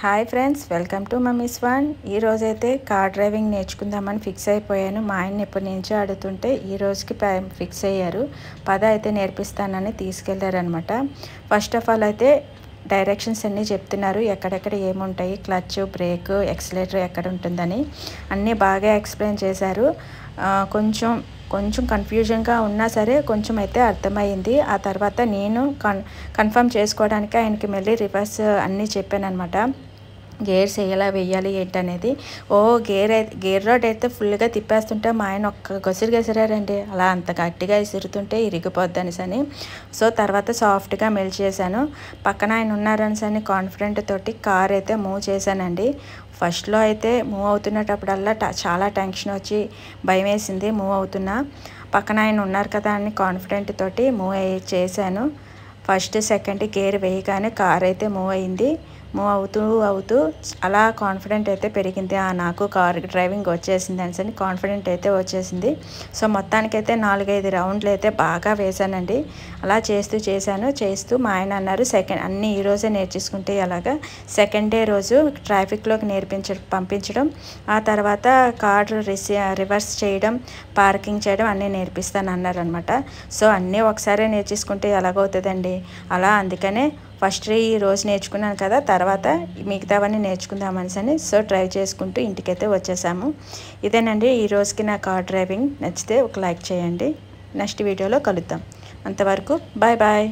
Hi friends, welcome to mummies one. ఈరోజైతే car driving నేర్చుకుందామని fix అయిపోయాను. మా ఆయన ఎప్పటి నుంచో అడుగుతుంటే ఈ రోజుకి ఫిక్స్ అయ్యారు. పద అయితే నేర్పిస్తానని తీసుకెళ్లారనమాట. ఫస్ట్ ఆఫ్ ఆల్ అయితే డైరెక్షన్స్ అన్నీ చెప్తున్నారు, ఎక్కడెక్కడ ఏముంటాయి, క్లచ్, బ్రేక్, ఎక్సలేటర్ ఎక్కడ ఉంటుందని అన్నీ బాగా ఎక్స్ప్లెయిన్ చేశారు. కొంచెం కన్ఫ్యూజన్గా ఉన్నా సరే కొంచెం అయితే అర్థమైంది. ఆ తర్వాత నేను కన్ఫర్మ్ చేసుకోవడానికి ఆయనకి మళ్ళీ రివర్స్ అన్నీ చెప్పాను అనమాట. గేర్స్ ఎలా వేయాలి ఏంటనేది. గేర్ రోడ్ అయితే ఫుల్గా తిప్పేస్తుంటే మా ఆయన ఒక్క గసిరారండి. అలా అంత గట్టిగా విసురుతుంటే ఇరిగిపోద్దనిసని. సో తర్వాత సాఫ్ట్గా మెల్ట్ చేశాను. పక్కన ఆయన ఉన్నారనిసని కాన్ఫిడెంట్ తోటి కార్ అయితే మూవ్ చేశానండి. ఫస్ట్లో అయితే మూవ్ అవుతున్నప్పుడల్లా చాలా టెన్షన్ వచ్చి భయం వేసింది. మూవ్ అవుతున్నా పక్కన ఆయన ఉన్నారు కదా అని కాన్ఫిడెంట్ తోటి మూవ్ చేశాను. ఫస్ట్ సెకండ్ గేర్ వేయగానే కార్ అయితే మూవ్ అయింది. మూవ్ అవుతూ అలా కాన్ఫిడెంట్ అయితే పెరిగింది. నాకు కార్ డ్రైవింగ్ వచ్చేసింది అని కాన్ఫిడెంట్ అయితే వచ్చేసింది. సో మొత్తానికైతే 4-5 రౌండ్లు అయితే బాగా వేశానండి. అలా చేస్తూ మా ఆయన అన్నారు, అన్నీ ఈరోజే నేర్చేసుకుంటే అలాగా సెకండ్ డే రోజు ట్రాఫిక్లోకి పంపించడం, ఆ తర్వాత కార్ రివర్స్ చేయడం, పార్కింగ్ చేయడం అన్నీ నేర్పిస్తాను అన్నారనమాట. సో అన్నీ ఒకసారి నేర్చేసుకుంటే ఎలాగవుతుందండి. అలా అందుకనే ఫస్ట్ ఈ రోజు నేర్చుకున్నాను కదా, తర్వాత మిగతావన్నీ నేర్చుకుందామని సో డ్రైవ్ చేసుకుంటూ ఇంటికైతే వచ్చేసాము. ఇదేనండి ఈ రోజుకి నా కార్ డ్రైవింగ్. నచ్చితే ఒక లైక్ చేయండి. నెక్స్ట్ వీడియోలో కలుద్దాం. అంతవరకు బాయ్ బాయ్.